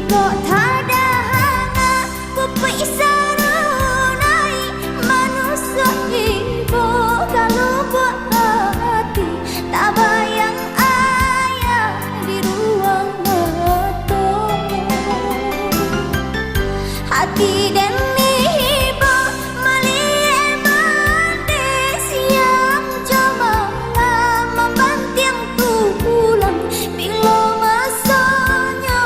Jika tada hanga pupuk sarunai manusia ibu kalau buat hati tak bayang ayah di ruang mata hati dan ibu melihat mandi siang coba membanting tulang bila masanya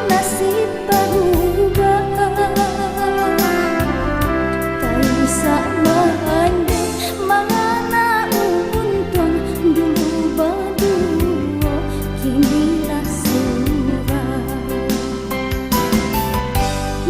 nasib berubah tak bisa mandi mengana untung dulu berdua kinilah surat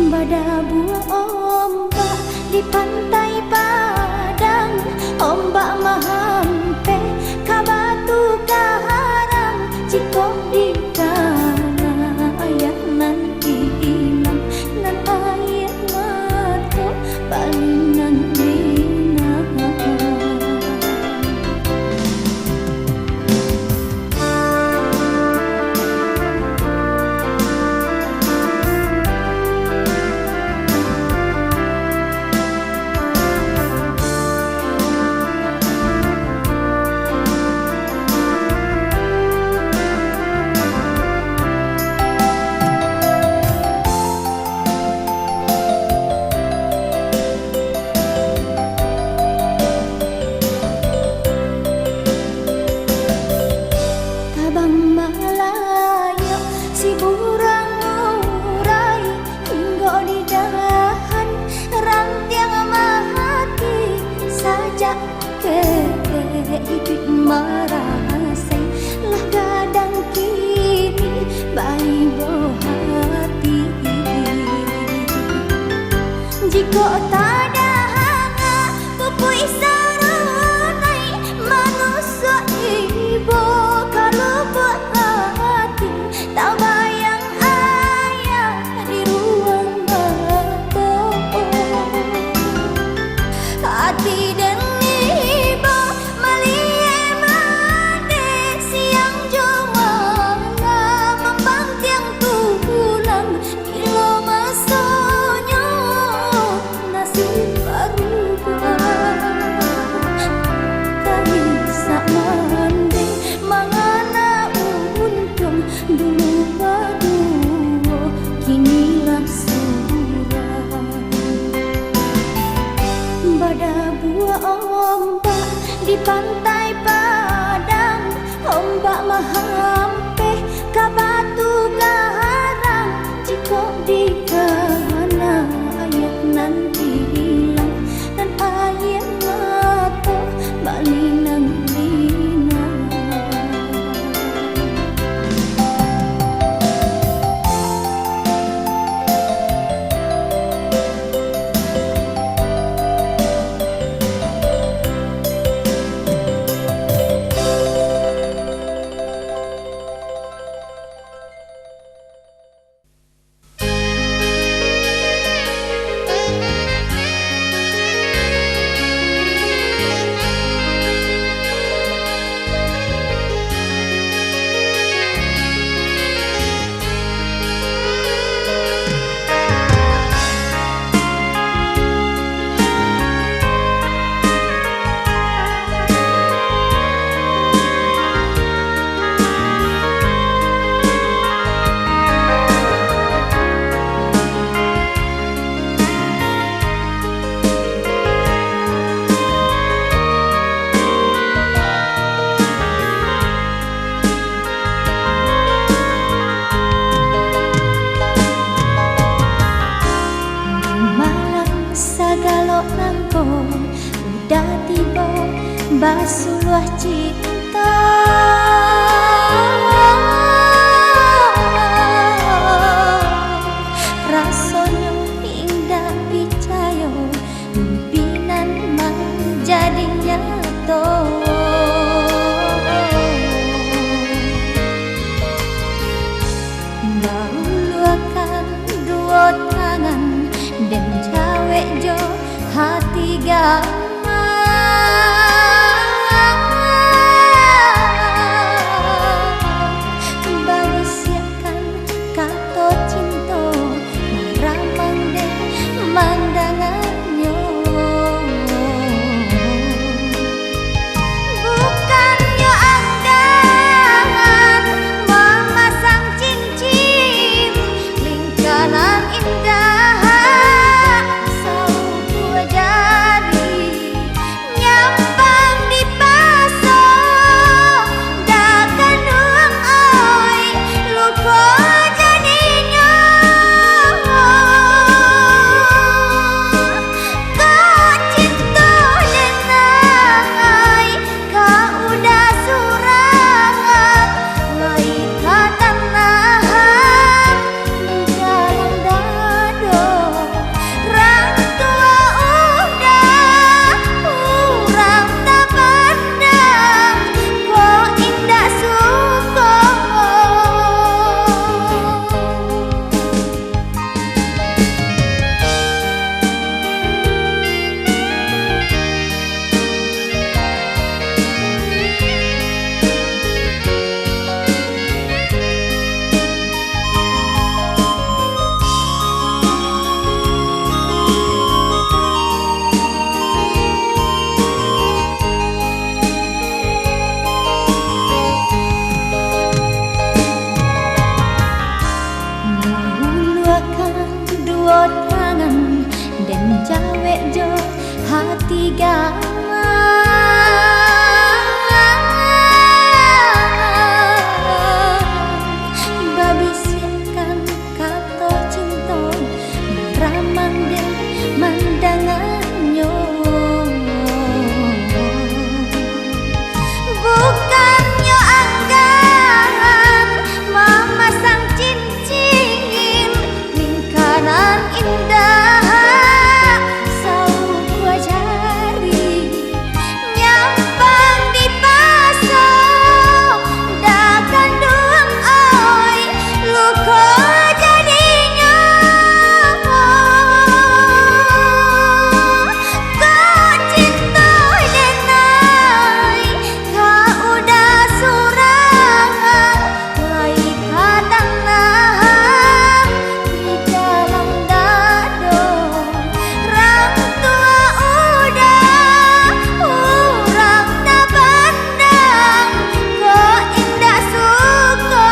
pada buah ombak di pantai Padang ombak mahampe ka batu karang cikok di kana ayat nanti hilang nan ayat mata balinan dina Tabang Malaya si burang urai hingga di dahan rantiang mahati sajak ke ibit marasai lah gadang kini bayi hati jika tada hanga pupuk sarunai manusia ibu kalau buat hati tak bayang ayah di ruang mata hati dan ibu melihat mandi siang cuma membanting tulang bila masanya nasib berubah tak bisa mandi mengana untung dulu berdua kinilah surat pada buah ombak di pantai Padang ombak mahampe ka batu karang cikok di kana ayat nanti hilang dan ayat mata balinan dina udah tiba basulah cinta rasanya indah percaya impinan menjadi nyata baru luakan dua tangan dan cawe jo hati gama baru siapkan kata cinta dua tangan dan cawe jo hati gama. Babi siapkan kato cinta beramang dan mandangannya. Bukannya anggan memasang cincin lingkaran indah sawu jari nyampang di pasok dah kandung oi luka jadinya. Kau cinta denai kau udah surangan lai katanah di dalam dado orang tua udah urang tak pandang kau indah suka.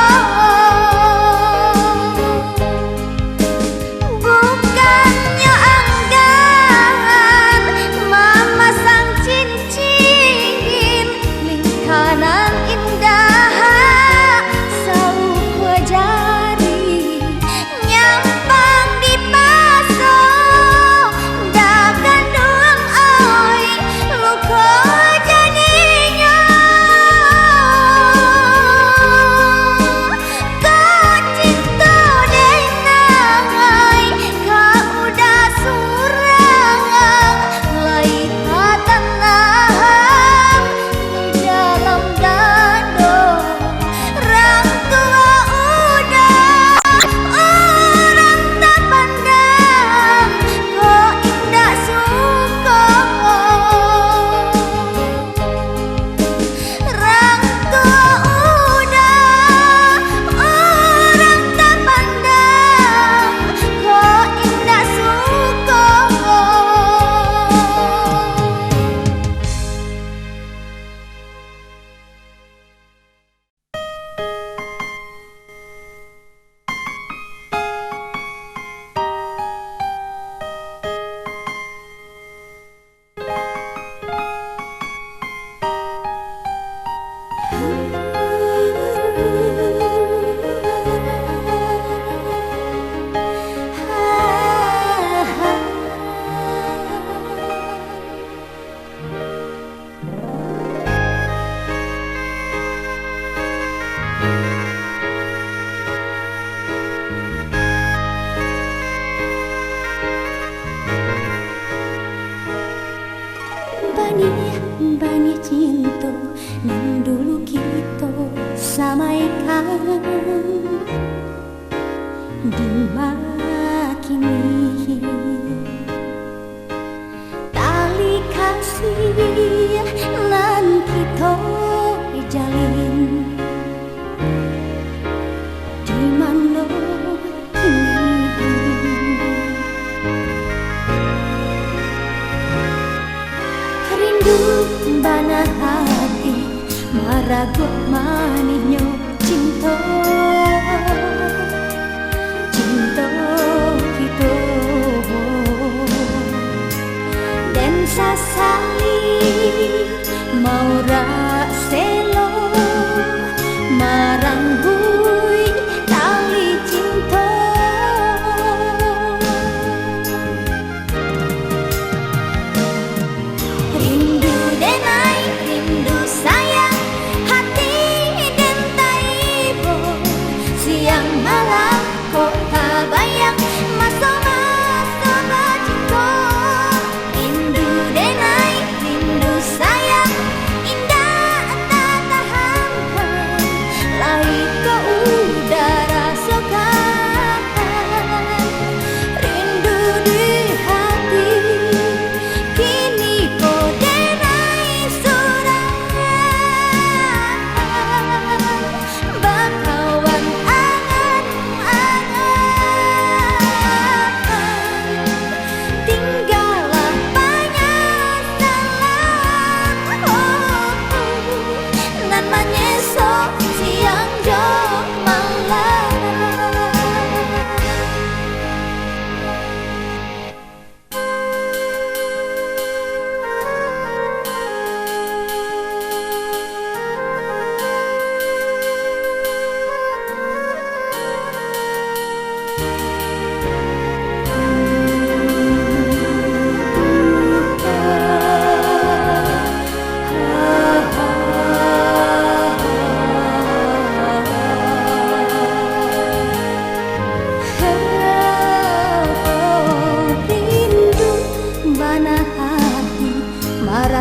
Bukannya anggan memasang cincin lingkaran indah sawu jari nyampang di pasok dah kandung oi luka jadinya. Kau cinta denai kau udah surangan lai katanah di dalam dado orang tua udah orang tak pandang kau indah suka. Orang tua udah orang tak pandang kau indah suka. Bani cinta yang dulu kita samaikan di makini tali kasih lan kita jalin di mana rindu bana hati maragut manihnya cinta cinta kita dan sasali mau selo marang hui tali cinta. Rindu denai rindu sayang hati dan taibo siang malam kota bayang masa-masa cinta. Rindu denai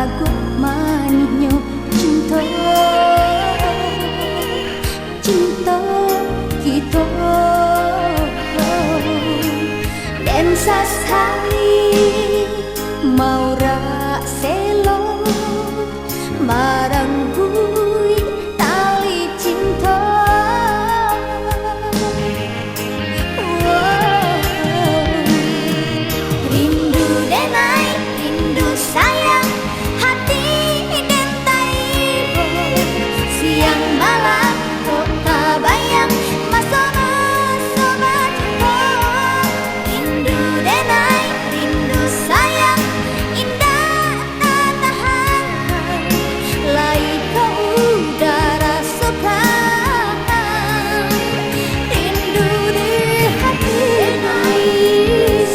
lagu manihnya cinta, cinta kita dan sasali mau ra selo marang bui tali cinta. Rindu denai, rindu sayang, hati dan taibo, siang malam kota bayang masana sobat cinta. Rindu denai, rindu sayang, indah tak tahan, lai ke udara sekan. Rindu di hati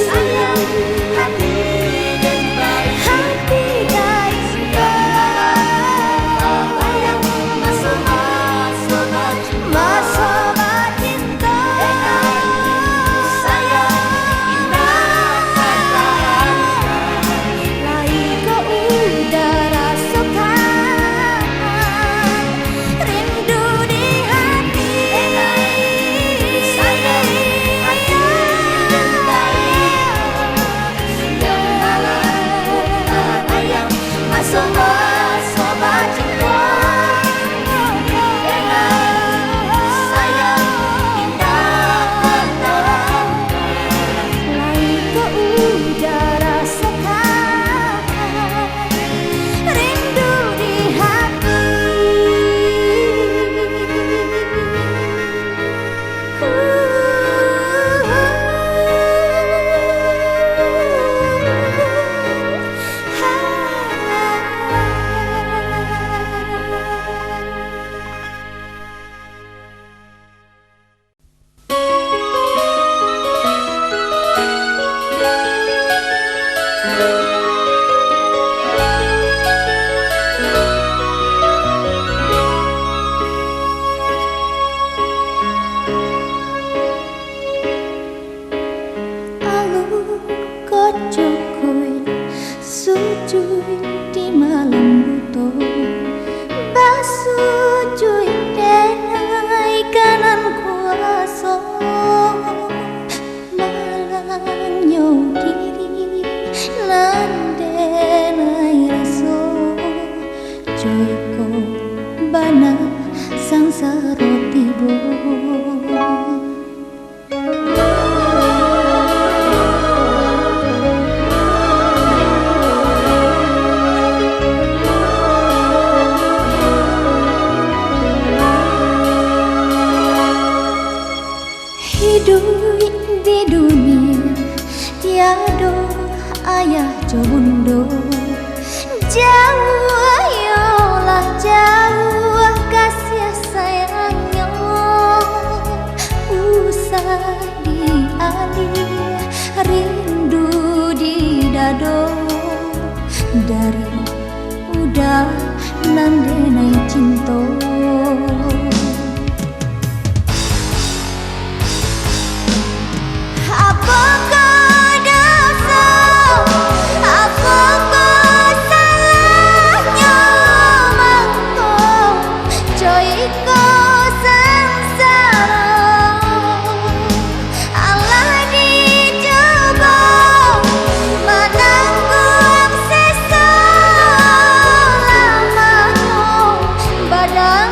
sayang, hati dan baik, hati dan bayang sobat cinta. Sayang, lai ke udara sekan. Rindu di hati sayang, hati dan bayang sobat cinta. Sayang, indah lai ke udara sekan. Rindu di hati. Alun kocokui sujud di malam buto, basujud denai kanan kuasa, malanyo diri lan denai raso, joiko bana sangsara tibo. Hidup di dunia tiada ayah jondo, jauh ayolah jauh kasih sayangnya, usah dialih rindu di dado, dari udah nandenai cinta. Apakah dosa, apakah salahnya mangko joiko sengsara, Allah dicoba menanggung seselamanya, badang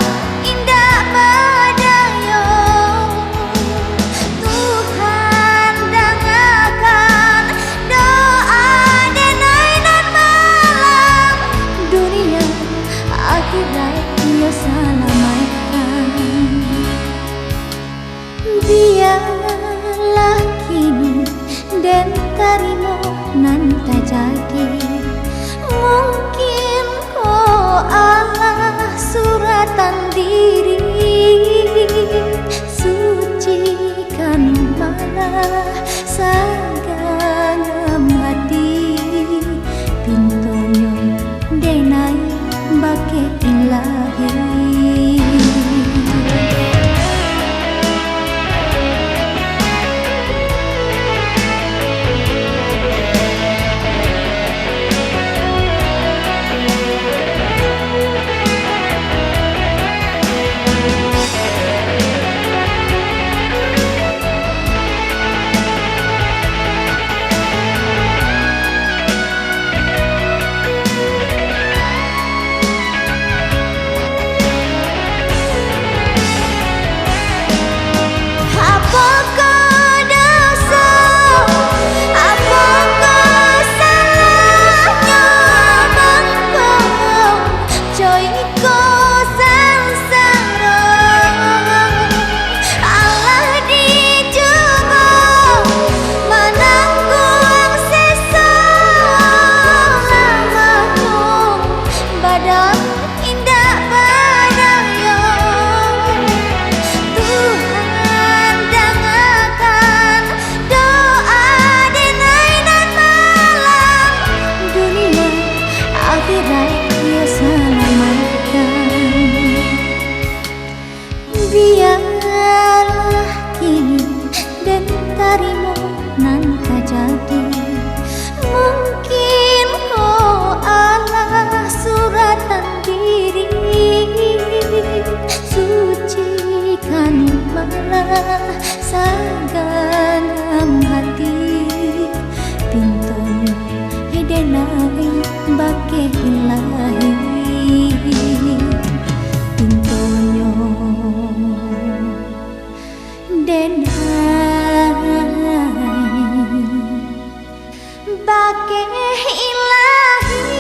nan kajadi. Mungkin kau Allah suratan diri sucikan marah saganam hati pintu hidenai bake ilahi pintonyo denai bake ilahi.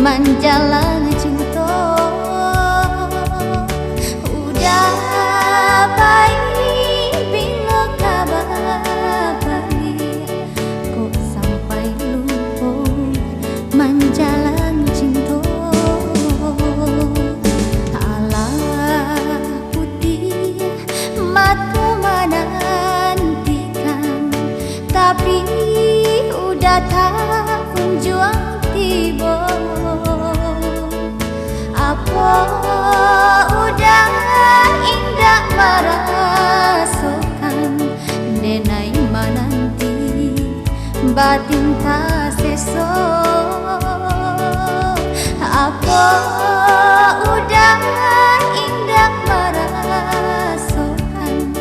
Manjalan cinta udah baik bila kabar balik kok sampai lupa manjalan cinta alah putih mata menantikan tapi udah tak kunjung tiba. Apa udah indah merasakan denai menanti batin tak seso. Apa udah indah merasakan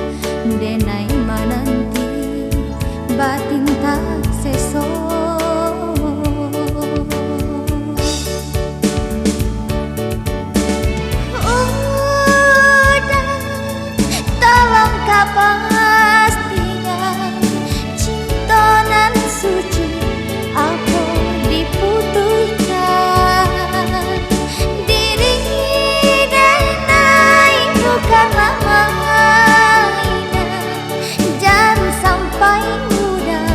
denai menanti batin tak seso. Pastikan cinta nan suci aku diputuskan diri denai bukanlah mainan jangan sampai mudah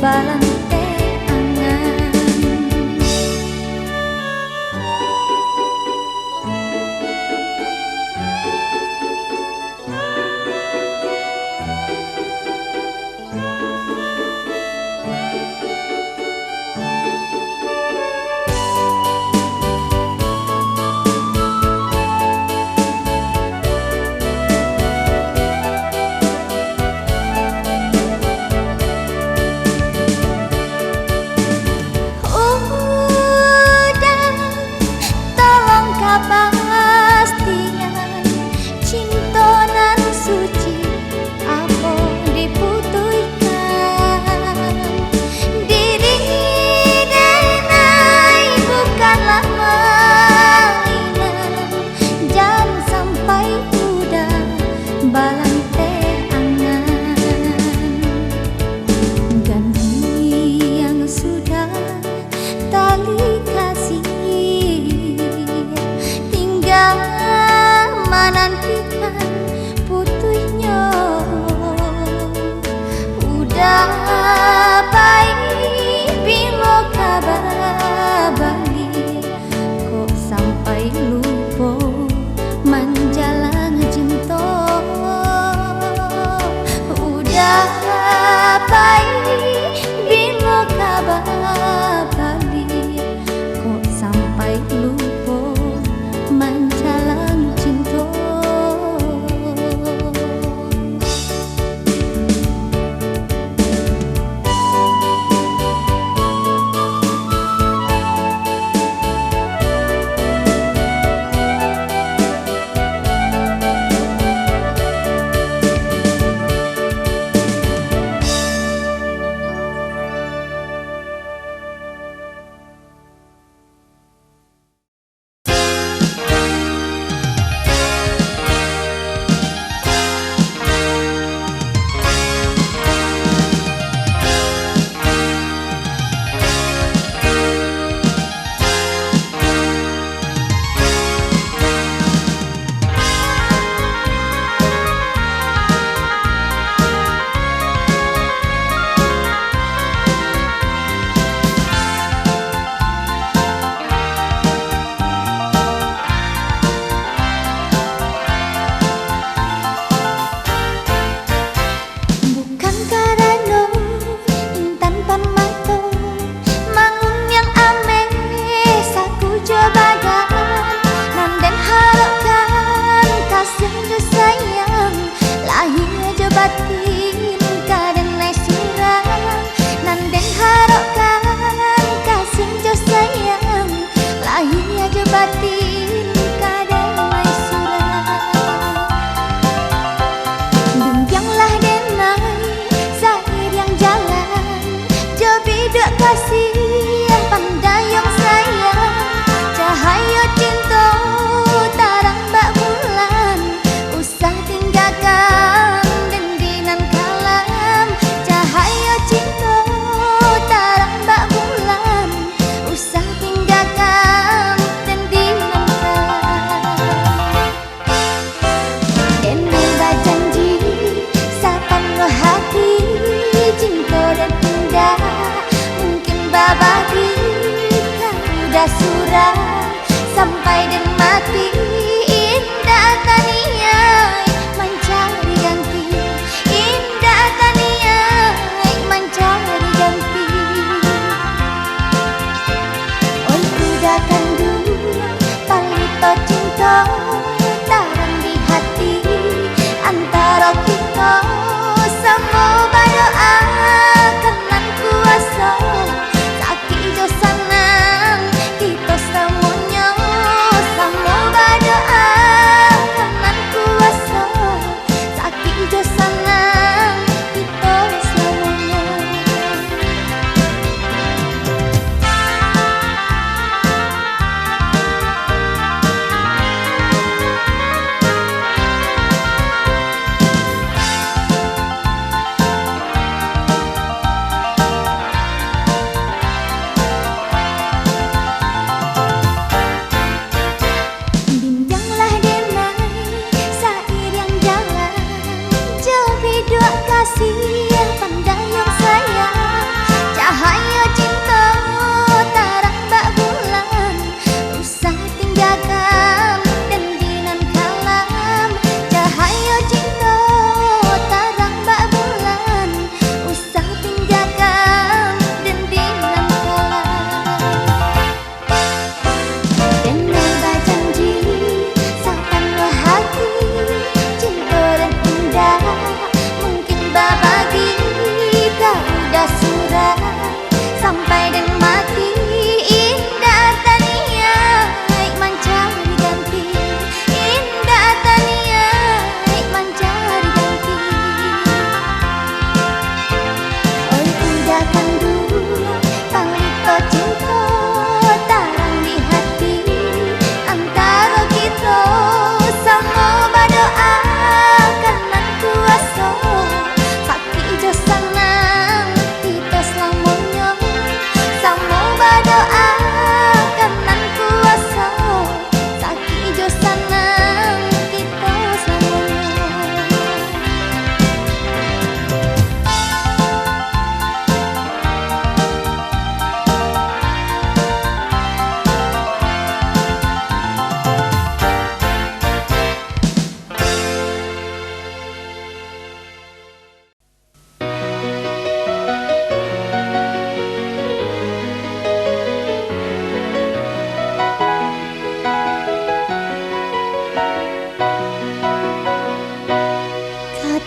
balante angan.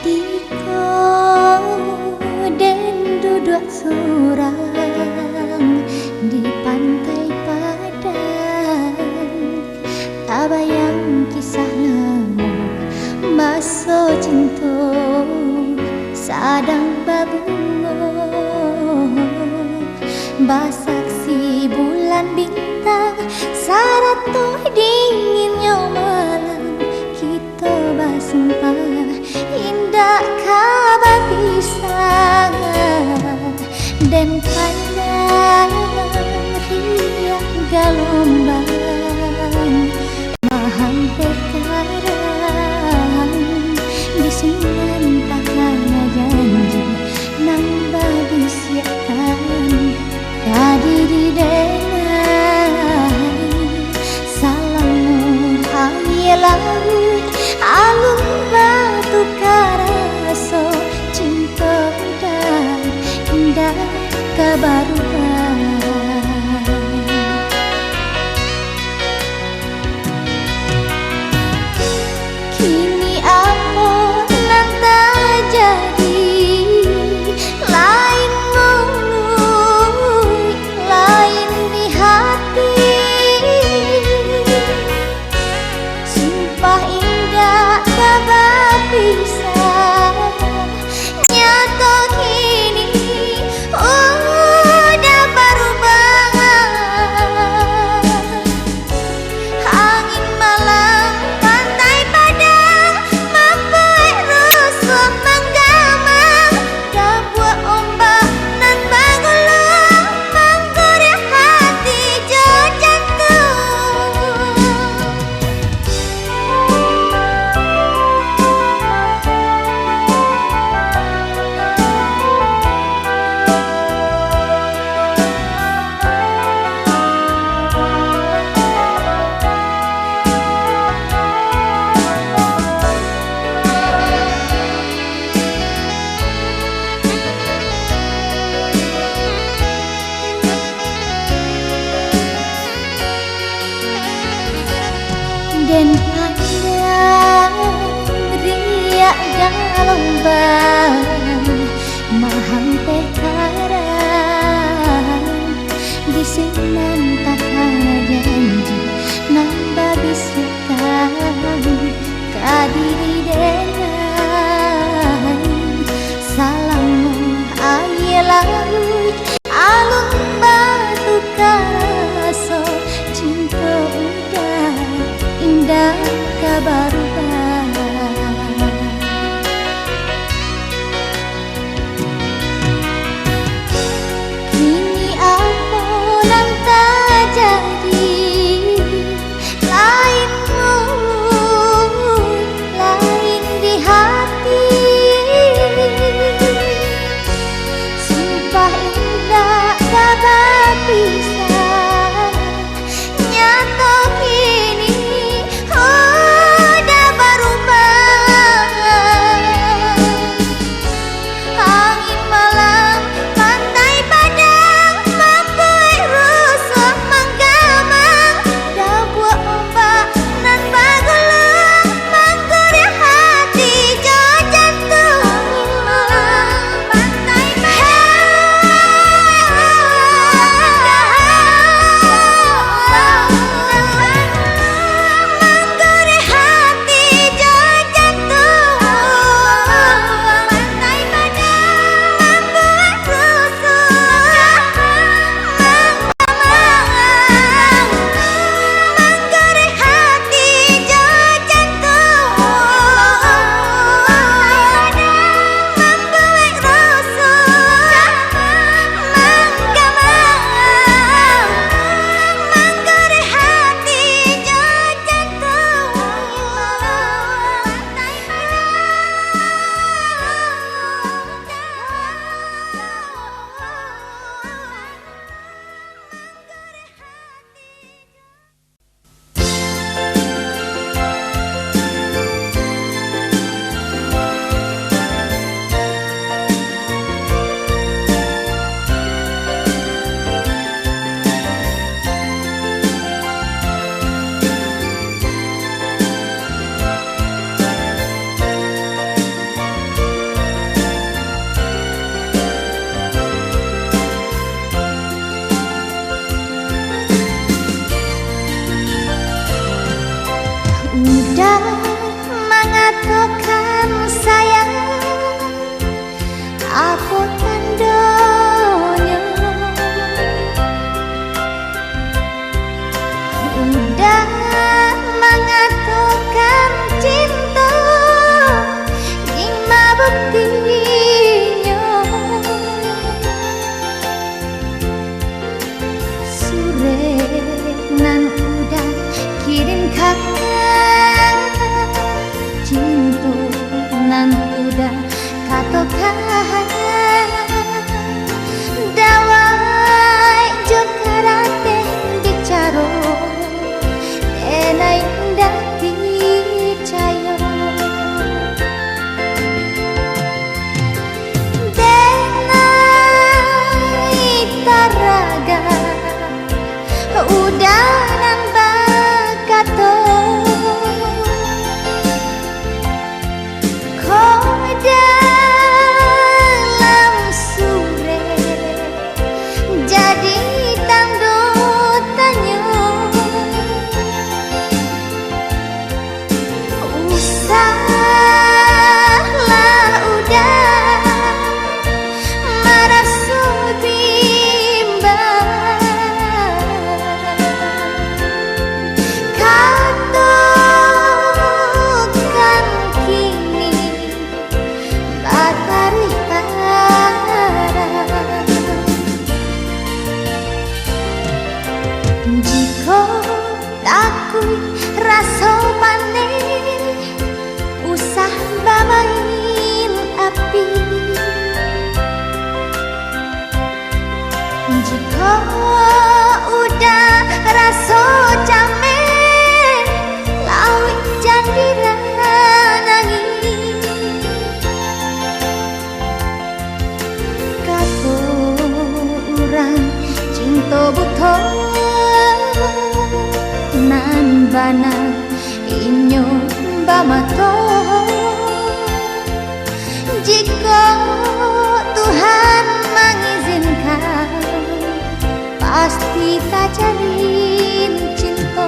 Tiko den duduk surang di pantai Padang, abayang kisah lama maso cinta sadang babungo, basaksi bulan bintang sarato dinginnya malam kita bersumpah indah kabar pisang dan pandang riak gelombang mahampe karang di sini takana janji nang bagi siakan tadi di denai salam air laut alun batu karaso cinta udah indah kebaruan. Kini apa nan terjadi, lain ngomong lain di hati, sumpah indah kabar pisah nyata kini udah berubah. Angin malam pantai Padang mampai rusuh menggamang, dabuah ombak nan bagulung menggoreh hati jo jantung. Dan pandang riak gelombang mahampe karang di sini takana janji nambah bisikan kadiri denai salam air laut alun batu karaso cinta udah indah kabar patokan dawai jokarate dicaro enai ndak percaya denai taraga udanan bakato dalam sore jadi tangdotannya usahlah udah merasa bimbang katakan kini batari jika takui rasa panen usah bamain api jika udah rasa camen lawi jandira nangis kato urang cinta buta nan bana inyo bamato jika Tuhan mengizinkan pasti tak jalin cinta.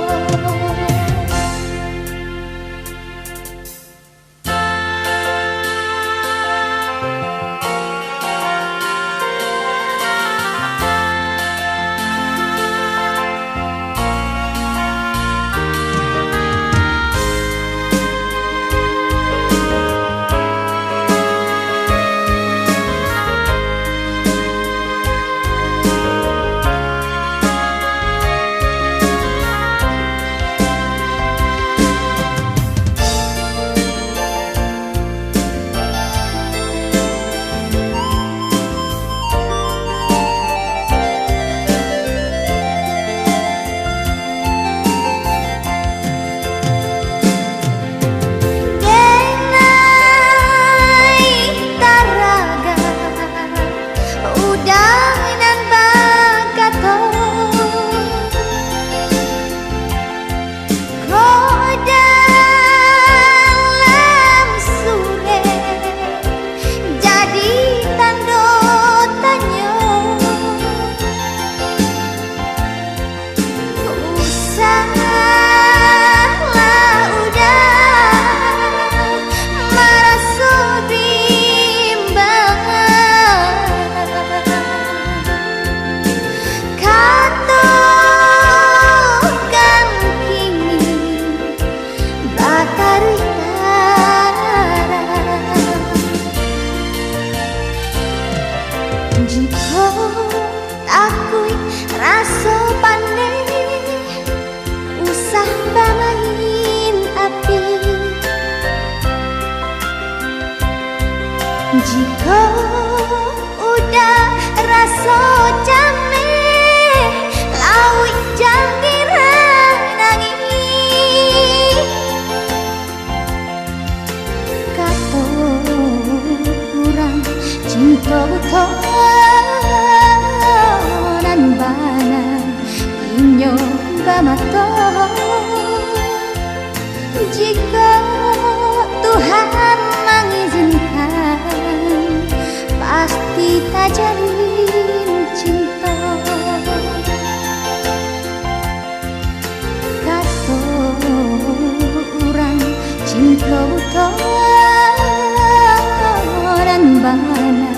Jika takui rasa panen usah bamain api jika udah rasa camen lawi jangira nangis kato urang cinta buta nan bana inyo bamato jika Tuhan mengizinkan pasti tak jalin cinta kato urang cinta buta nan bana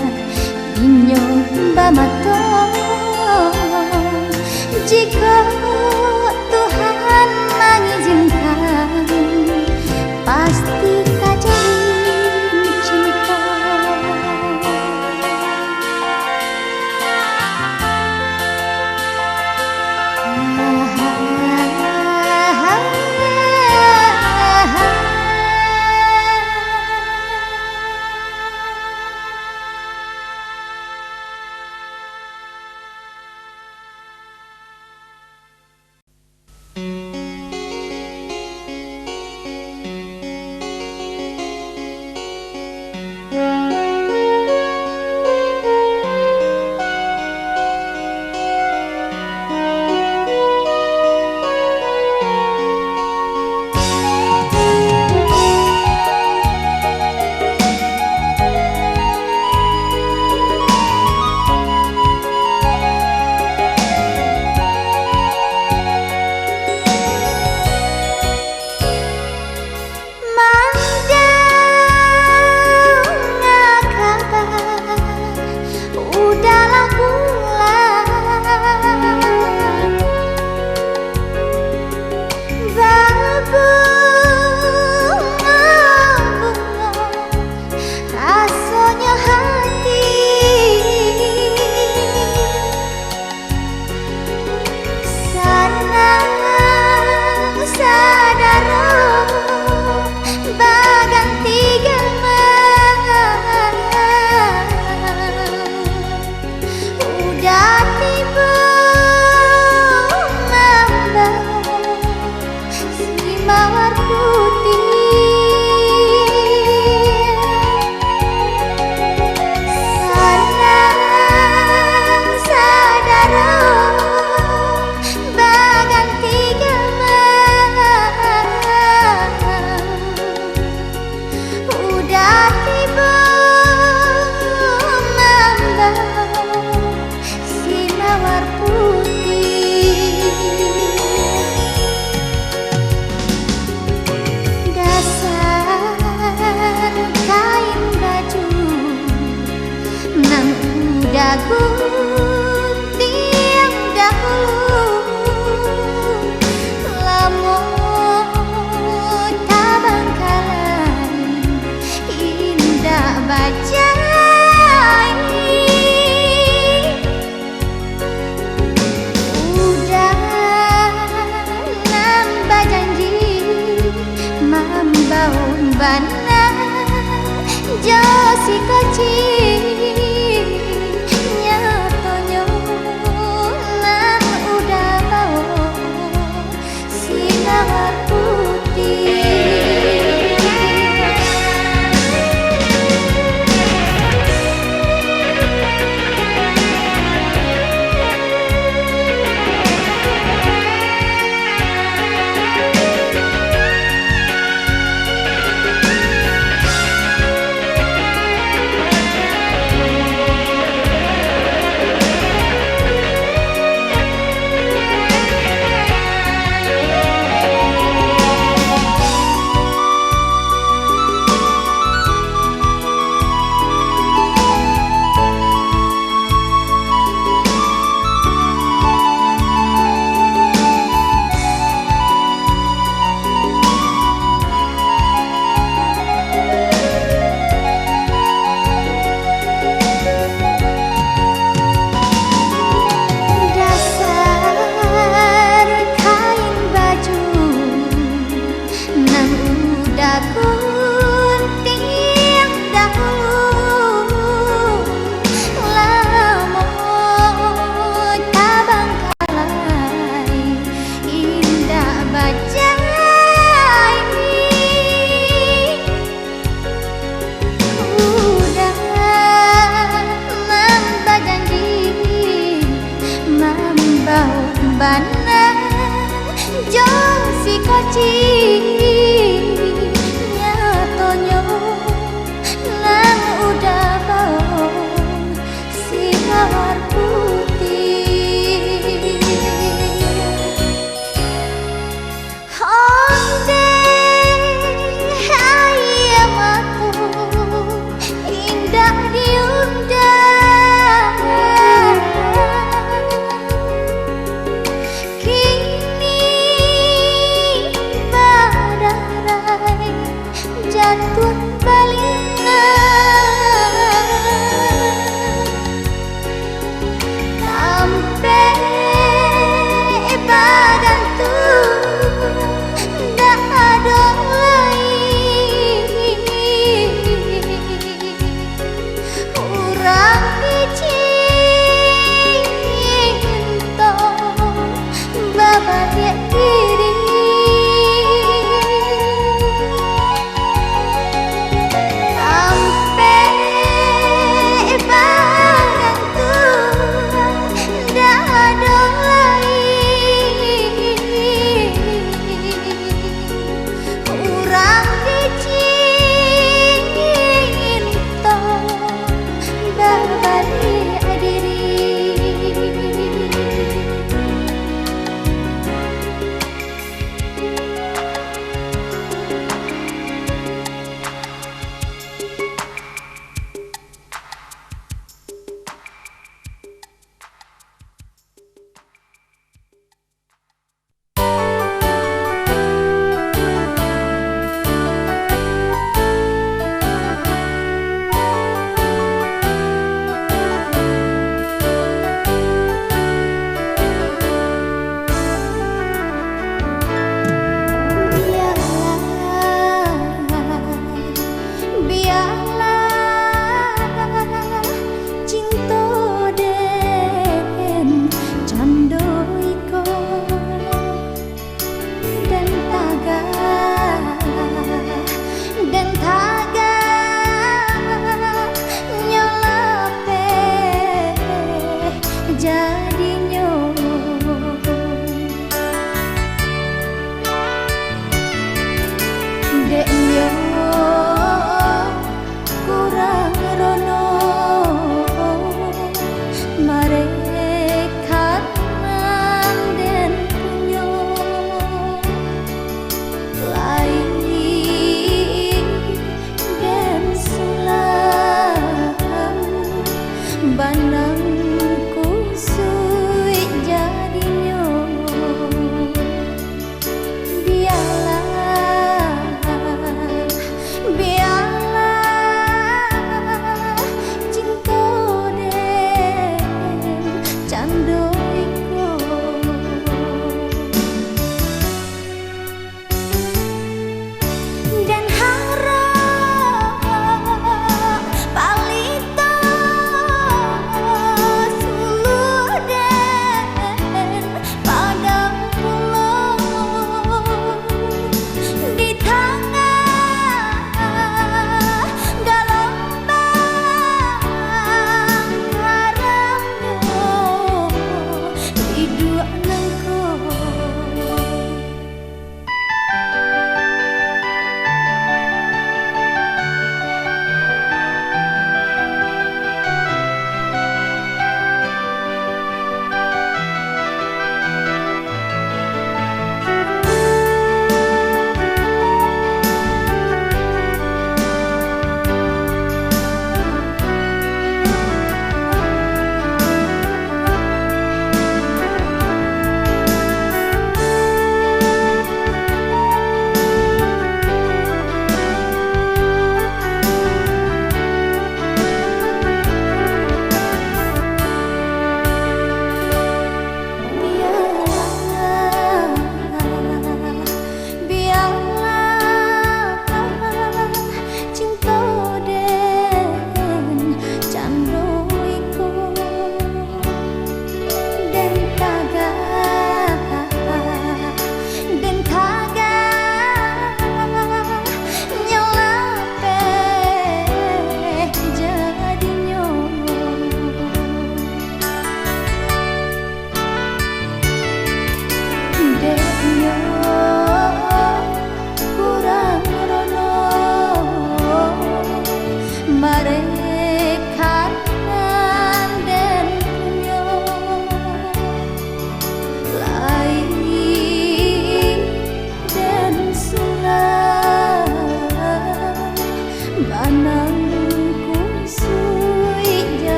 inyo bamato jika Tuhan mengizinkan Gunting dahulu lamun tabangkalan indah bajai udah nambah janji membaun bana josi kecil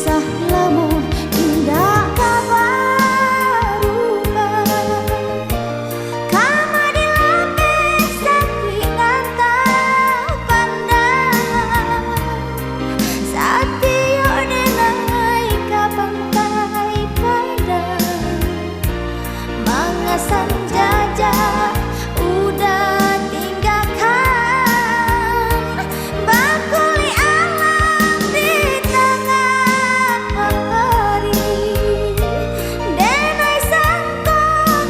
kisah lamun indah kabar rubah kama dilapis sakti nganta pandangan satio denai ka pantai padang mangasan jajah udah tinggalkan bakuli alam di tengah hari denai sangko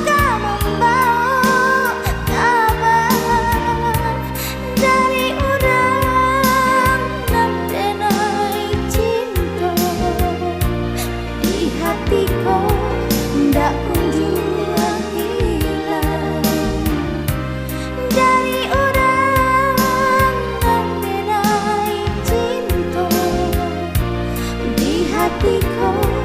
ka membawa kabar dari urang nam denai cinta di hatiku ndak kunjung hilang dari orang yang denai cinta di hatiku.